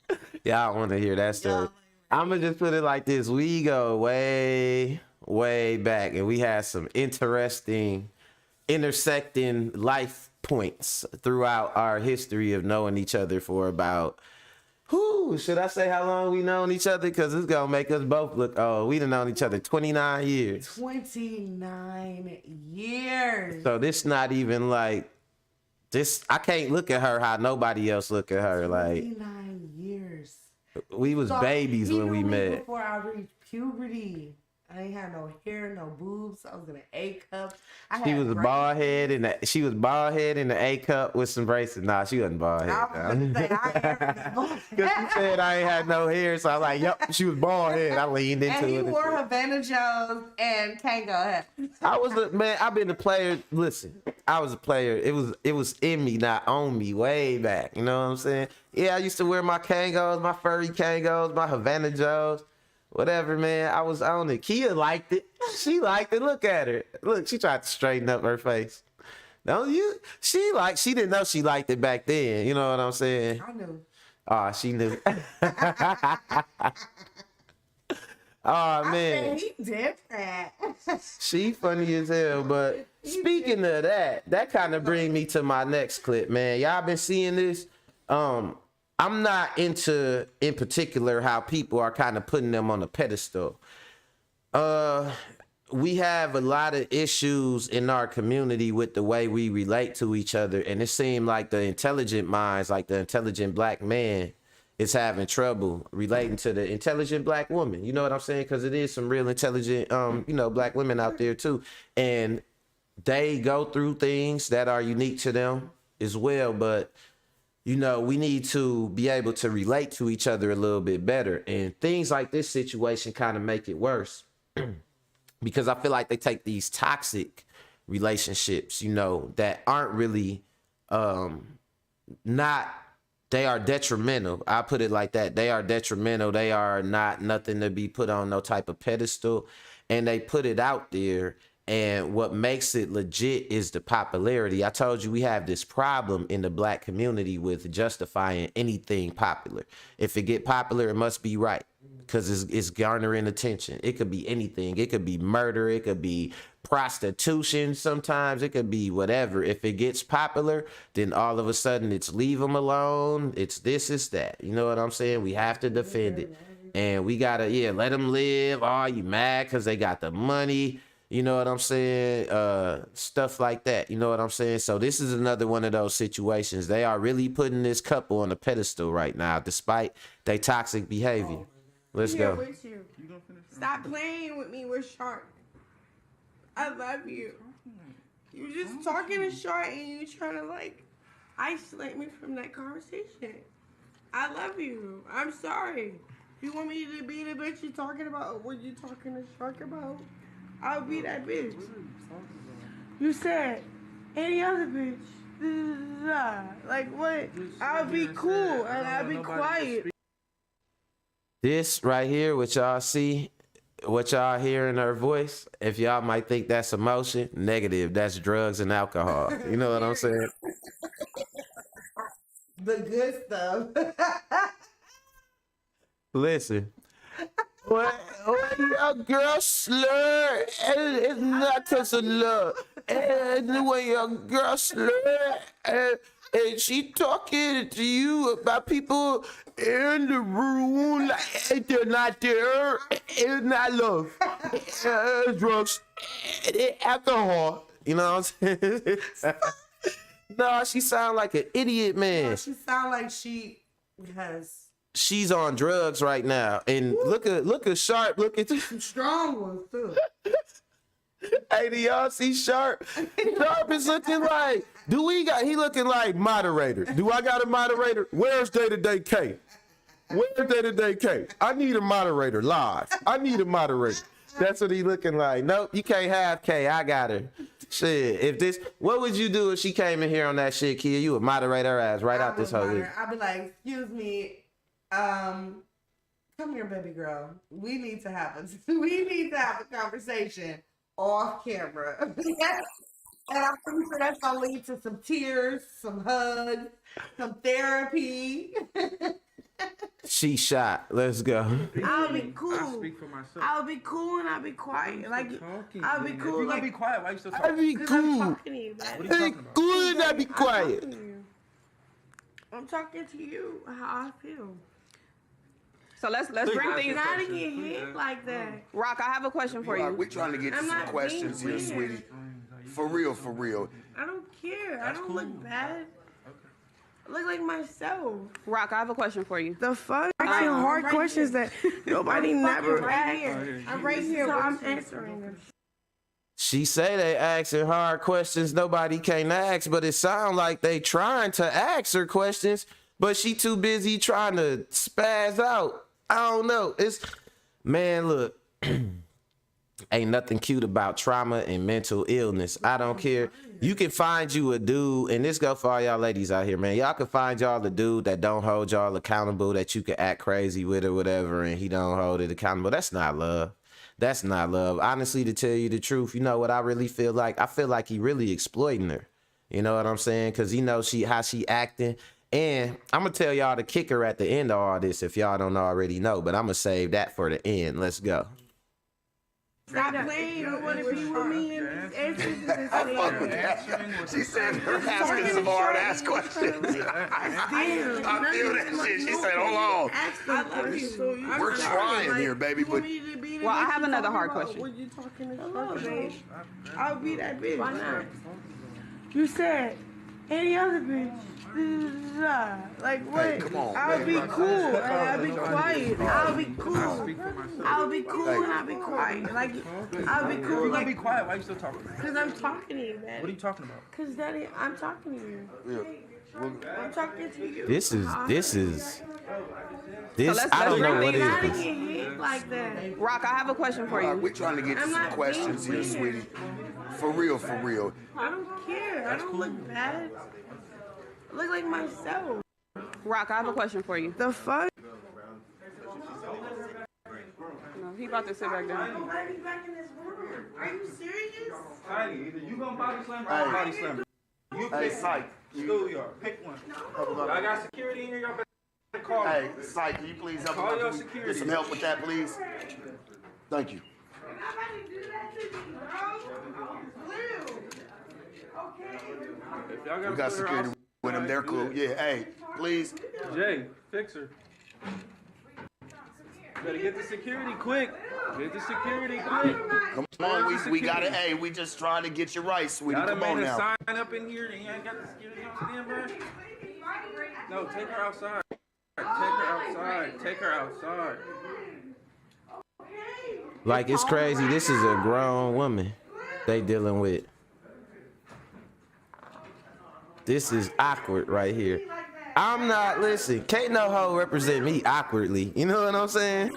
A: to. Y'all want to hear that story. I'm going to just put it like this. We go way, way back, and we had some interesting, intersecting life points throughout our history of knowing each other for about, should I say how long we known each other? Because it's going to make us both look old. We done known each other 29 years.
C: 29 years.
A: So this not even like Just I can't look at her how nobody else look at her. Like
C: 29 years.
A: we was
C: So,
A: babies
C: he
A: when
C: knew
A: we
C: me
A: met.
C: before I reached puberty. I ain't had no hair, no boobs. I was in an A cup.
A: She was a bald head in the A cup with some braces. Nah, she wasn't bald head.
C: I was gonna say, I am.
A: Because she said I ain't had no hair, so I was like, yup, she was bald head. I leaned into
C: And he
A: it.
C: wore Havana Jones and Kango.
A: I was a man. I've been a player. Listen, I was a player. It was in me, not on me, way back. You know what I'm saying? Yeah, I used to wear my Kangos, my furry Kangos, my Havana Joes, whatever, man. I was on it. Kia liked it. She liked it. Look at her. Look, she tried to straighten up her face. Don't you? She didn't know she liked it back then. You know what I'm saying?
C: I knew.
A: Oh, she knew. Oh man,
C: He did that.
A: she funny as hell. But speaking of that kind of bring me to my next clip, man. Y'all been seeing this? I'm not into, in particular, how people are kind of putting them on a pedestal. We have a lot of issues in our community with the way we relate to each other, and it seemed like the intelligent minds, like the intelligent black man, is having trouble relating to the intelligent black woman. You know what I'm saying? Because it is some real intelligent, black women out there too, and they go through things that are unique to them as well. But we need to be able to relate to each other a little bit better, and things like this situation kind of make it worse. Because I feel like they take these toxic relationships, that aren't really they are detrimental. I put it like that. They are detrimental. They are not nothing to be put on no type of pedestal. And they put it out there. And what makes it legit is the popularity. I told you we have this problem in the black community with justifying anything popular. If it get popular, it must be right, because it's garnering attention. It could be anything. It could be murder. It could be prostitution. Sometimes it could be whatever. If it gets popular, then all of a sudden it's leave them alone. It's this, it's that. You know what I'm saying? We have to defend it. And we got to, let them live. Oh, you mad because they got the money. You know what I'm saying? Stuff like that. You know what I'm saying? So this is another one of those situations. They are really putting this couple on a pedestal right now, despite their toxic behavior. Let's go.
C: With you. Stop playing with me with Shark. I love you. You just talking to Shark and you trying to isolate me from that conversation. I love you. I'm sorry. You want me to be the bitch you talking about? What you talking to Shark about? I'll be that bitch. You said any other bitch. Like what? I'll be cool and I'll be quiet.
A: This right here, what y'all see, what y'all hear in her voice, if y'all might think that's emotion, negative. That's drugs and alcohol. You know what I'm saying?
C: The good stuff.
A: Listen. When a girl slur, it's not because of love. And when your girl slur, and she talking to you about people in the room, like they're not there, it's not love. Drugs, alcohol. You know what I'm saying? No, she sound like an idiot, man.
C: No, she sound like she has...
A: She's on drugs right now, and look at Sharp. Look at
C: some strong ones too.
A: Hey, do y'all see Sharp? Sharp is looking like. He looking like moderator? Do I got a moderator? Where's Day-to-Day K? Where's Day-to-Day K? I need a moderator live. I need a moderator. That's what he looking like. Nope, you can't have K. I got her. Shit, what would you do if she came in here on that shit, Kia? You would moderate her ass right out this whole week.
C: I'd be like, excuse me. Come here, baby girl. We need to have a conversation off camera. And I'm pretty sure that's gonna lead to some tears, some hugs, some therapy.
A: She shot. Let's go.
C: I'll be cool.
E: I speak for myself.
C: I'll be cool and I'll be quiet. I'll be cool.
E: If you gonna be quiet, why you still talking?
A: I'll be cool.
C: I'm talking to you, man.
E: What are you talking about?
A: Good and I'll be quiet.
C: I'm talking to you how I feel.
F: So let's bring things.
C: Gotta get hit like that.
F: Rock, I have a question for you.
G: We're trying to get to some questions here, sweetie. For real, for real.
C: I don't care. I don't look bad. I look like myself.
F: Rock, I have a question for you.
C: The fuck? Asking hard questions that nobody never asked. I'm right here. So I'm answering them.
A: She say they asking hard questions nobody can ask, but it sound like they trying to ask her questions, but she too busy trying to spaz out. I don't know. Man, look, ain't nothing cute about trauma and mental illness. I don't care. You can find you a dude, and this go for all y'all ladies out here, man. Y'all can find y'all a dude that don't hold y'all accountable, that you can act crazy with or whatever, and he don't hold it accountable. That's not love. That's not love. Honestly, to tell you the truth, you know what I really feel like? I feel like he really exploiting her. You know what I'm saying? Because he knows how she acting. And I'm going to tell y'all the kicker at the end of all this if y'all don't already know. But I'm going to save that for the end. Let's go.
C: Stop playing. You want to be with me and answer this.
G: She said her asking some hard-ass questions. I feel that shit. She said, hold on.
C: I love you.
G: We're trying here, baby. But
F: Well, I have another hard question.
C: When you talking to short, babe, I'll be that bitch. Why not? You said any other bitch. Like what?
G: Hey, come on,
C: I'll
G: baby.
C: be cool. I'll be quiet. I'll be cool. I'll be cool and I'll be quiet. Like I'll be cool.
E: You're gonna
C: Like,
E: be quiet. Why are you still talking?
C: cause I'm talking to you, Daddy.
E: What are you talking about?
C: Cause Daddy, I'm talking to you. I'm talking to you.
A: This is
F: let's
A: I don't know
F: bring
A: what
F: these-
C: Not
A: it
C: to
A: is.
C: get hit like that.
F: Rock, I have a question for you.
G: we're trying to get to
C: I'm
G: some
C: not
G: questions
C: being
G: here,
C: weird.
G: sweetie. For real, for real.
C: I don't care. I don't look bad. I look like myself.
F: Rock, I have a question for you.
C: The fuck?
F: No, he about to sit back down.
C: Let me back in this room. Are you serious?
E: Heidi, either you gonna body slam or I'm body slam. You
G: Hey,
E: pick
G: Psych.
E: schoolyard. Pick one. I got security in here. Y'all better call me.
G: Hey, Psych, can you please help
E: Call your
G: me?
E: security.
G: Get some help with that, please? Thank you.
C: You're not about to do that to me, bro. Blue. Okay.
E: If y'all gotta
G: We got
E: put her
G: security
E: outside,
G: with them. They're cool. Yeah, hey, please.
E: Jay, fix her. Better get the security quick. Get the security quick.
G: Come on, we got it. Hey, we just trying to get you right, sweetie.
E: Y'all done
G: Come on
E: made a
G: now.
E: sign up in here and you ain't got the security on stand, bro. No, take her outside. Take her outside. Take her outside.
A: Like, it's crazy. This is a grown woman they dealing with. This is awkward right here. I'm not, listen, can't no hoe represent me awkwardly. You know what I'm saying?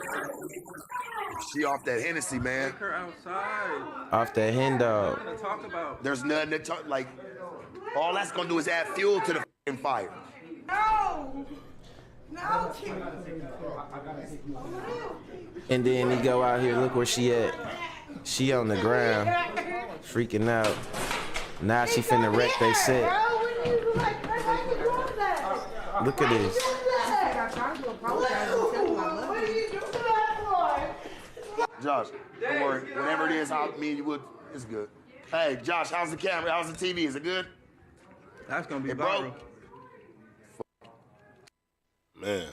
G: She off that Hennessy, man.
E: Take her outside.
A: Off that hen dog.
E: Nothing to talk about.
G: There's nothing to talk, like, all that's gonna do is add fuel to the f***ing fire.
C: No. No.
A: And then he go out here, look where she at. She on the ground, freaking out. Now she finna wreck they set. Look at this.
G: Josh, don't worry. Whatever it is, me and you would. It's good. Hey, Josh, how's the camera? How's the TV? Is it good?
E: That's gonna be
G: Hey, bro.
E: viral.
H: Man,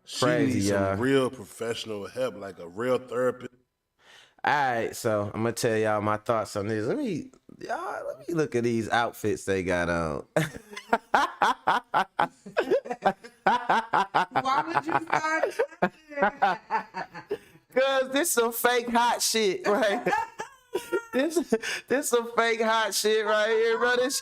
H: she
A: Crazy,
H: needs some
A: y'all.
H: real professional help, like a real therapist.
A: All right, so I'm gonna tell y'all my thoughts on this. Let me look at these outfits they got on.
C: Why would you start?
A: Cause this some fake hot shit, right? this some fake hot shit right here, bro. This,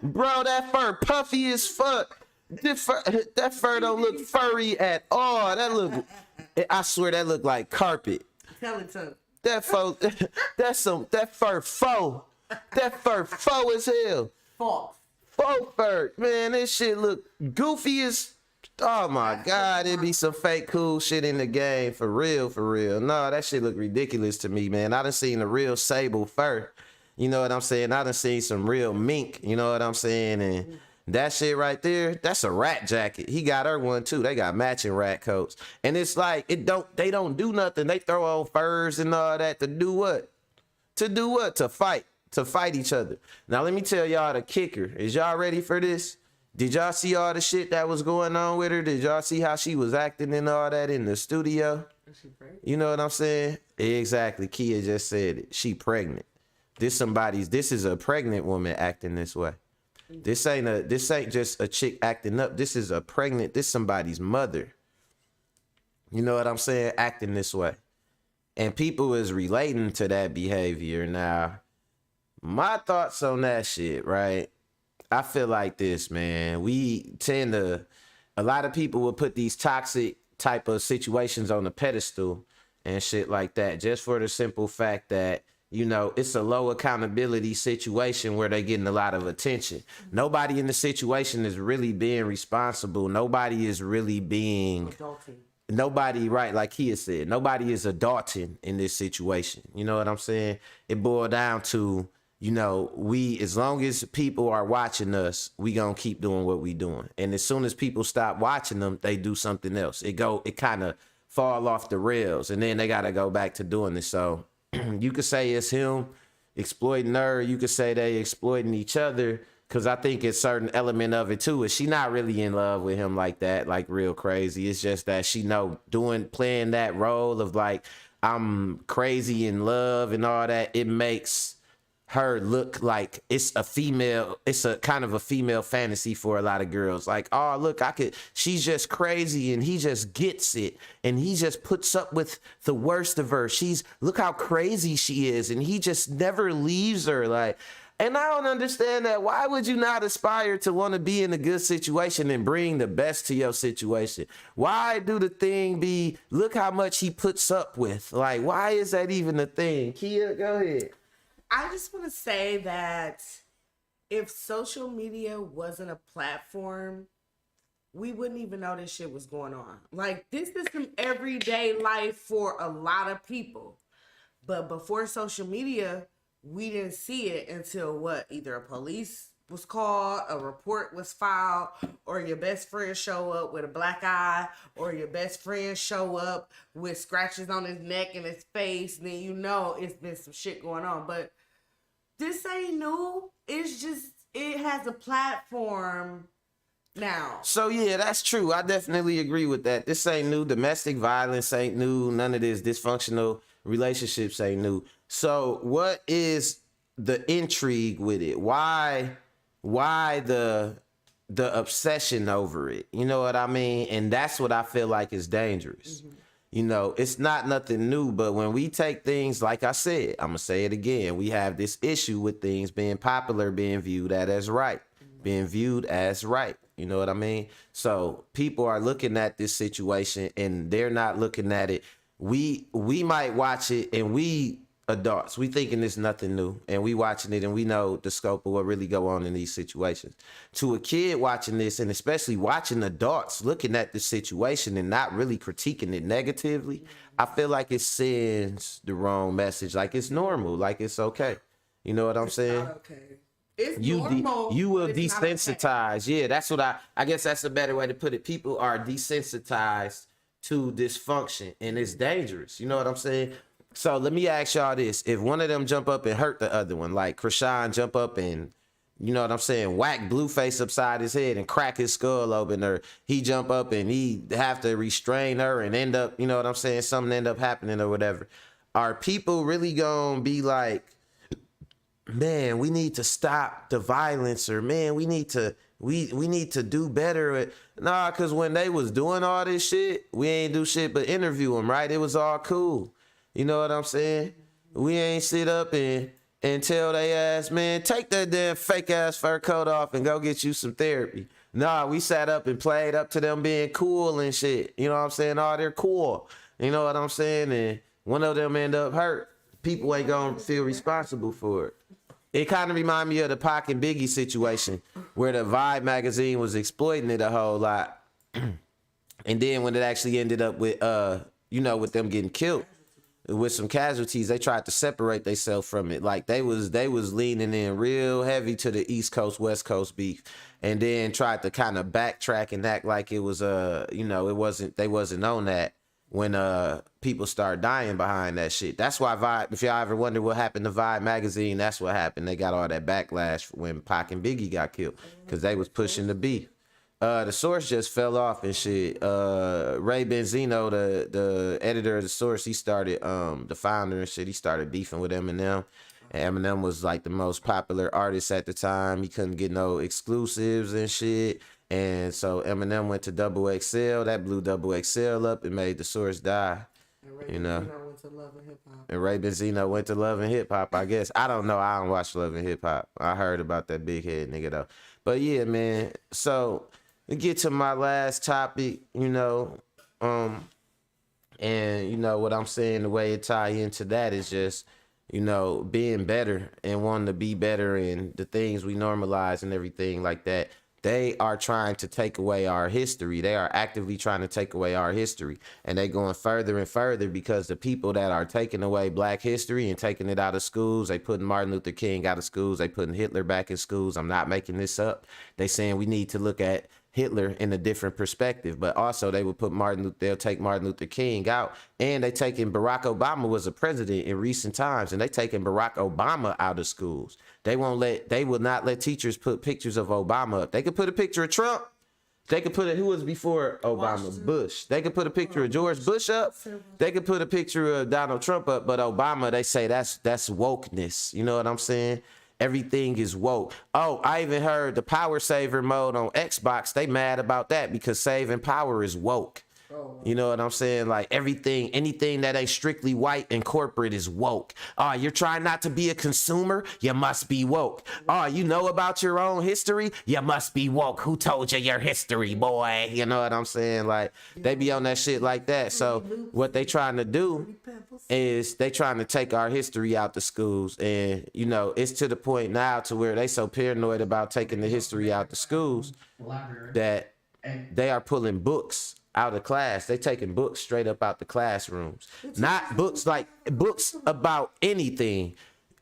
A: bro, that fur puffy as fuck. That fur don't look furry at all. That look, I swear that look like carpet.
I: Tell it to.
A: That fur faux. That fur faux as hell.
I: False.
A: Faux fur, man. This shit look goofy as. Oh my God, it be some fake cool shit in the game for real, for real. No, that shit look ridiculous to me, man. I done seen the real sable fur. You know what I'm saying? I done seen some real mink. You know what I'm saying? And that shit right there, that's a rat jacket. He got her one too. They got matching rat coats. And it's like, they don't do nothing. They throw on furs and all that to do what? To do what? To fight each other. Now let me tell y'all the kicker. Is y'all ready for this? Did y'all see all the shit that was going on with her? Did y'all see how she was acting and all that in the studio? You know what I'm saying? Exactly. Kia just said it. She pregnant. This is a pregnant woman acting this way. This ain't just a chick acting up. This is somebody's mother. You know what I'm saying? Acting this way. And people is relating to that behavior. Now, my thoughts on that shit, right? I feel like this, man. A lot of people will put these toxic type of situations on the pedestal and shit like that, just for the simple fact that, you know, it's a low accountability situation where they're getting a lot of attention. Nobody in the situation is really being responsible. Nobody is really being... Adulting. Nobody, right, like he has said, nobody is adulting in this situation. You know what I'm saying? It boiled down to, you know, as long as people are watching us, we gonna keep doing what we doing. And as soon as people stop watching them, they do something else. It kind of fall off the rails, and then they gotta go back to doing it. So you could say it's him exploiting her. You could say they exploiting each other. Cause I think it's certain element of it too. Is she not really in love with him like that, like real crazy? It's just that she playing that role of like, I'm crazy in love and all that. It makes her look like it's a kind of a female fantasy for a lot of girls. Like, oh, look, she's just crazy and he just gets it. And he just puts up with the worst of her. Look how crazy she is. And he just never leaves her. Like, and I don't understand that. Why would you not aspire to want to be in a good situation and bring the best to your situation? Why do the thing be, look how much he puts up with? Like, why is that even a thing? Kia, go ahead.
C: I just want to say that if social media wasn't a platform, we wouldn't even know this shit was going on. Like, this is some everyday life for a lot of people. But before social media, we didn't see it until either a police was called, a report was filed, or your best friend show up with a black eye, or your best friend show up with scratches on his neck and his face, and then you know it's been some shit going on. But this ain't new. It's just, it has a platform now.
A: So yeah, that's true. I definitely agree with that. This ain't new. Domestic violence ain't new. None of this dysfunctional relationships ain't new. So what is the intrigue with it? Why the obsession over it? You know what I mean? And that's what I feel like is dangerous. Mm-hmm. You know, it's not nothing new, but when we take things, like I said, I'm going to say it again, we have this issue with things being popular, being viewed as right, being viewed as right. You know what I mean? So people are looking at this situation and they're not looking at it. We might watch it and we adults, we thinking it's nothing new, and we watching it and we know the scope of what really go on in these situations. To a kid watching this, and especially watching adults looking at this situation and not really critiquing it negatively, I feel like it sends the wrong message. Like it's normal, like it's okay. You know what I'm saying?
C: Okay. It's normal.
A: You will desensitize. Okay. Yeah, that's what I guess that's a better way to put it. People are desensitized to dysfunction, and it's dangerous. You know what I'm saying? So let me ask y'all this. If one of them jump up and hurt the other one, like Krishan jump up and, you know what I'm saying, whack Blueface upside his head and crack his skull open, or he jump up and he have to restrain her and end up, you know what I'm saying, something end up happening or whatever. Are people really gonna be like, man, we need to stop the violence, or man, we need to do better? Nah, because when they was doing all this shit, we ain't do shit but interview them, right? It was all cool. You know what I'm saying? We ain't sit up and tell they ass, man, take that damn fake ass fur coat off and go get you some therapy. Nah, we sat up and played up to them being cool and shit. You know what I'm saying? Oh, they're cool. You know what I'm saying? And one of them end up hurt. People ain't gonna feel responsible for it. It kind of remind me of the Pac and Biggie situation where the Vibe magazine was exploiting it a whole lot. And then when it actually ended up with, with them getting killed, with some casualties, they tried to separate themselves from it. Like they was leaning in real heavy to the East Coast, West Coast beef, and then tried to kind of backtrack and act like it was they wasn't on that when people start dying behind that shit. That's why Vibe, if y'all ever wonder what happened to Vibe magazine, that's what happened. They got all that backlash when Pac and Biggie got killed because they was pushing the beef. The source just fell off and shit. Ray Benzino, the editor of the source, he started the founder and shit. He started beefing with Eminem, and Eminem was like the most popular artist at the time. He couldn't get no exclusives and shit, and so Eminem went to Double XL. That blew Double XL up and made the source die. You know. And Ray Benzino went to Love and Hip Hop, I guess. I don't know. I don't watch Love and Hip Hop. I heard about that big head nigga though. But yeah, man. So to get to my last topic, you know, and you know what I'm saying, the way it tie into that is just, you know, being better and wanting to be better and the things we normalize and everything like that. They are trying to take away our history. They are actively trying to take away our history. And they going further and further because the people that are taking away black history and taking it out of schools, they putting Martin Luther King out of schools, they putting Hitler back in schools. I'm not making this up. They saying we need to look at Hitler in a different perspective, but also they would put they'll take Martin Luther King out, and they taking Barack Obama was a president in recent times, and they taking Barack Obama out of schools. They will not let teachers put pictures of Obama up. They could put a picture of Trump. They could put who was before Obama? Washington. Bush. They could put a picture of George Bush up. They could put a picture of Donald Trump up, but Obama, they say that's wokeness. You know what I'm saying? Everything is woke. Oh, I even heard the power saver mode on Xbox. They mad about that because saving power is woke. You know what I'm saying? Like anything that ain't strictly white and corporate is woke. Oh, you're trying not to be a consumer? You must be woke. Oh, you know about your own history? You must be woke. Who told you your history, boy? You know what I'm saying? Like, they be on that shit like that. So what they trying to do is they trying to take our history out the schools. And, you know, it's to the point now to where they so paranoid about taking the history out the schools that they are pulling books out of class. They taking books straight up out the classrooms. Not books like books about anything.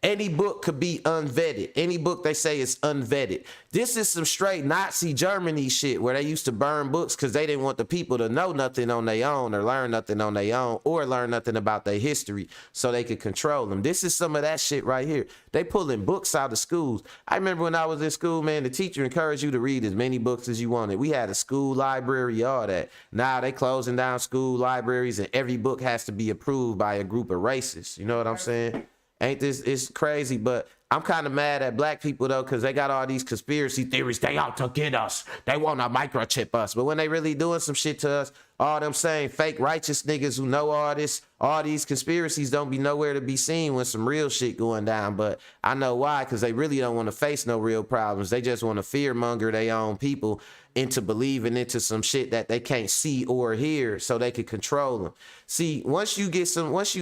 A: Any book could be unvetted. Any book they say is unvetted. This is some straight Nazi Germany shit where they used to burn books because they didn't want the people to know nothing on their own or learn nothing on their own or learn nothing about their history so they could control them. This is some of that shit right here. They pulling books out of schools. I remember when I was in school, man, the teacher encouraged you to read as many books as you wanted. We had a school library, all that. Now they closing down school libraries and every book has to be approved by a group of racists. You know what I'm saying? Ain't this, it's crazy, but I'm kind of mad at black people though, because they got all these conspiracy theories. They out to get us. They want to microchip us. But when they really doing some shit to us, all them saying fake righteous niggas who know all this, all these conspiracies don't be nowhere to be seen when some real shit going down. But I know why, because they really don't want to face no real problems. They just want to fear monger their own people into believing into some shit that they can't see or hear so they can control them. See, once you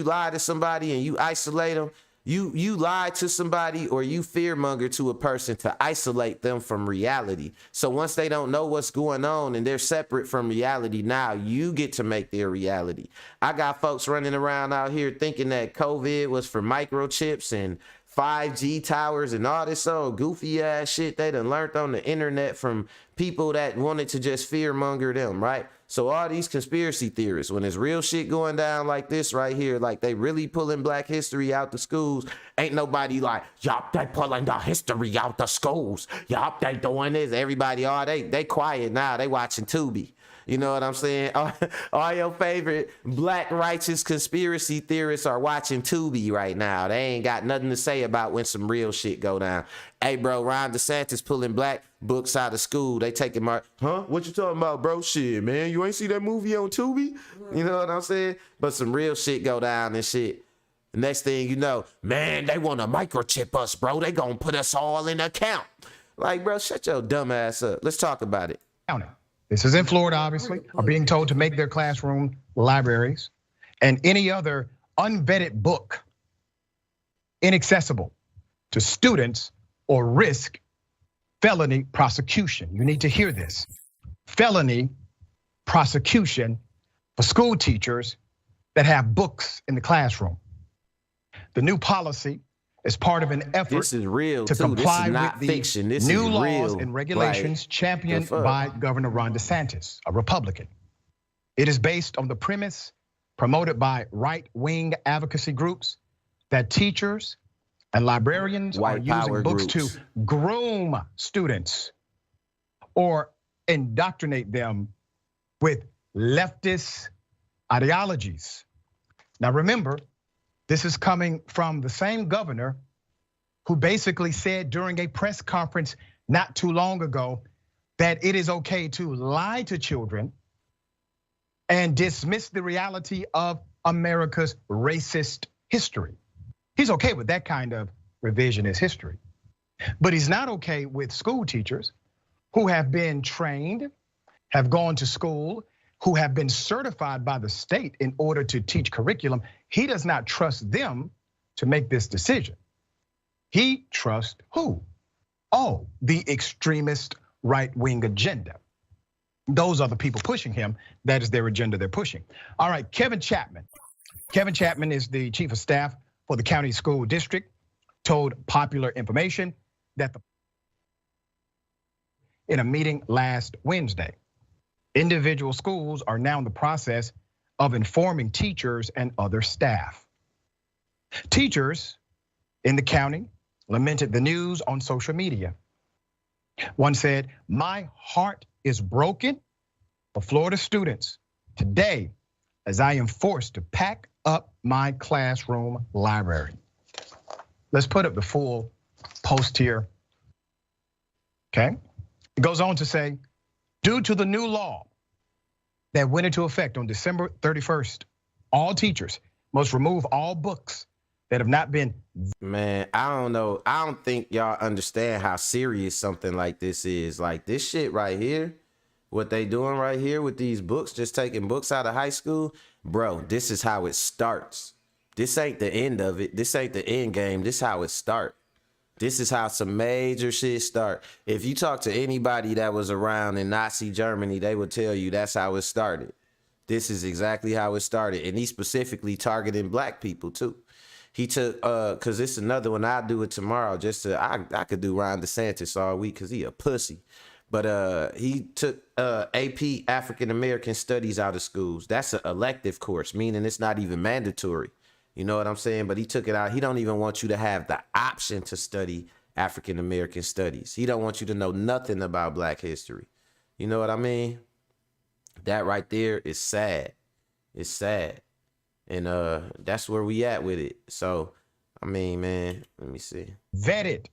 A: lie to somebody and you isolate them, you lie to somebody or you fearmonger to a person to isolate them from reality. So once they don't know what's going on and they're separate from reality, now you get to make their reality. I got folks running around out here thinking that COVID was for microchips and 5G towers and all this old goofy ass shit they done learned on the internet from people that wanted to just fearmonger them, right? So all these conspiracy theorists, when there's real shit going down like this right here, like they really pulling black history out the schools, ain't nobody like, yup, they pulling the history out the schools. Yup, they doing this. Everybody, they quiet now. They watching Tubi. You know what I'm saying? All your favorite black righteous conspiracy theorists are watching Tubi right now. They ain't got nothing to say about when some real shit go down. Hey, bro, Ron DeSantis pulling black books out of school. They taking what you talking about, bro? Shit, man, you ain't see that movie on Tubi? You know what I'm saying? But some real shit go down and shit. The next thing you know, man, they want to microchip us, bro. They gonna put us all in account. Like, bro, shut your dumb ass up. Let's talk about it.
I: This is in Florida, obviously, are being told to make their classroom libraries and any other unvetted book inaccessible to students or risk felony prosecution. You need to hear this. Felony prosecution for school teachers that have books in the classroom. The new policy is part of an effort to comply with the new laws and regulations championed by Governor Ron DeSantis, a Republican. It is based on the premise promoted by right-wing advocacy groups that teachers and librarians are using books to groom students or indoctrinate them with leftist ideologies. Now remember, this is coming from the same governor who basically said during a press conference not too long ago that it is okay to lie to children and dismiss the reality of America's racist history. He's okay with that kind of revisionist history. But he's not okay with school teachers who have been trained, have gone to school, who have been certified by the state in order to teach curriculum. He does not trust them to make this decision. He trusts who? Oh, the extremist right-wing agenda. Those are the people pushing him. That is their agenda they're pushing. All right, Kevin Chapman. Kevin Chapman is the chief of staff for the county school district, told Popular Information that in a meeting last Wednesday, individual schools are now in the process of informing teachers and other staff. Teachers in the county lamented the news on social media. One said, "My heart is broken for Florida students today as I am forced to pack up my classroom library." Let's put up the full post here. Okay. It goes on to say, due to the new law that went into effect on December 31st, all teachers must remove all books that have not been.
A: Man, I don't know. I don't think y'all understand how serious something like this is. Like this shit right here, what they doing right here with these books, just taking books out of high school, bro, this is how it starts. This ain't the end of it. This ain't the end game. This how it start. This is how some major shit start. If you talk to anybody that was around in Nazi Germany, they would tell you that's how it started. This is exactly how it started. And he specifically targeting black people too. He took, cause it's another one, I'll do it tomorrow just to, I could do Ron DeSantis all week cause he a pussy. But he took AP African American Studies out of schools. That's an elective course, meaning it's not even mandatory. You know what I'm saying? But he took it out. He don't even want you to have the option to study African American studies. He don't want you to know nothing about black history. You know what I mean? That right there is sad. It's sad. And that's where we at with it. So, I mean, man, let me see.
I: Vetted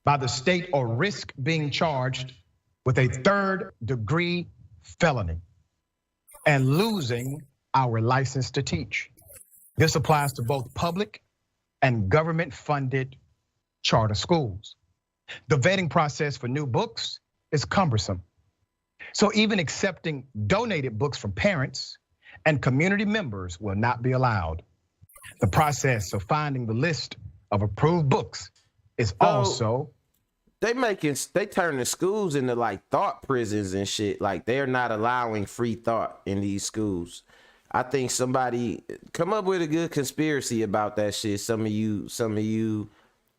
I: by the state or risk being charged with a third-degree felony and losing our license to teach. This applies to both public and government-funded charter schools. The vetting process for new books is cumbersome. So even accepting donated books from parents and community members will not be allowed. The process of finding the list of approved books is also.
A: They turning schools into like thought prisons and shit. Like they're not allowing free thought in these schools. I think somebody come up with a good conspiracy about that shit. Some of you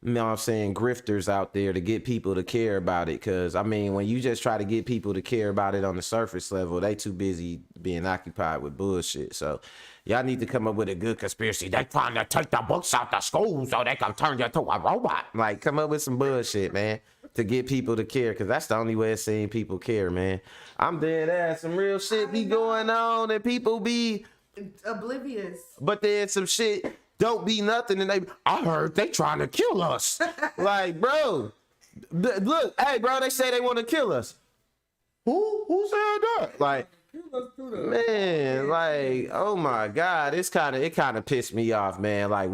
A: know what I'm saying, grifters out there to get people to care about it. Cause I mean, when you just try to get people to care about it on the surface level, they too busy being occupied with bullshit. So y'all need to come up with a good conspiracy. They trying to take the books out the school so they can turn you into a robot. Like come up with some bullshit, man, to get people to care. Cause that's the only way of seeing people care, man. I'm dead ass. Some real shit be going on and people be
C: oblivious.
A: But then some shit don't be nothing and I heard they trying to kill us. Like, bro, look, hey, bro, they say they want to kill us. Who said that? Like, man, like, oh my God, it kind of pissed me off, man. Like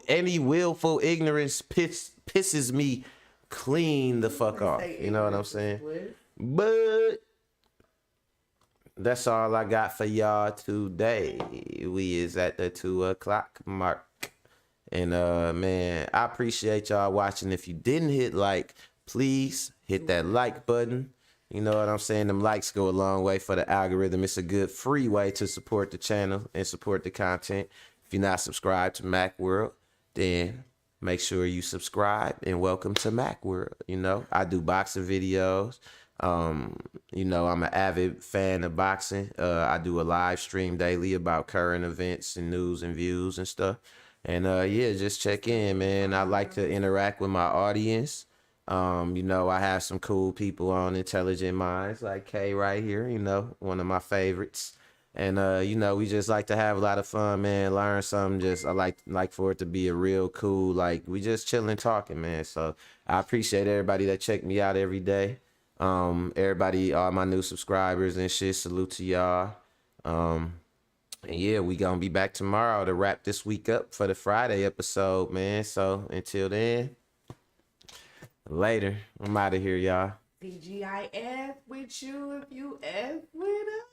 A: any willful ignorance pisses me clean the fuck off. You know what I'm saying? But that's all I got for y'all today. We is at the 2:00 mark. And man, I appreciate y'all watching. If you didn't hit like, please hit that like button. You know what I'm saying? Them likes go a long way for the algorithm. It's a good free way to support the channel and support the content. If you're not subscribed to Mac World, then make sure you subscribe and welcome to Mac World. You know, I do boxing videos. You know, I'm an avid fan of boxing. I do a live stream daily about current events and news and views and stuff. And yeah, just check in, man. I like to interact with my audience. You know, I have some cool people on Intelligent Minds, like Kay right here, you know, one of my favorites. And you know, we just like to have a lot of fun, man, learn something. Just I like for it to be a real cool, like we just chilling talking, man. So I appreciate everybody that check me out every day. Everybody, all my new subscribers and shit, salute to y'all. And yeah, we gonna be back tomorrow to wrap this week up for the Friday episode, man. So until then, later. I'm out of here, y'all.
C: TGIF with you if you F with us.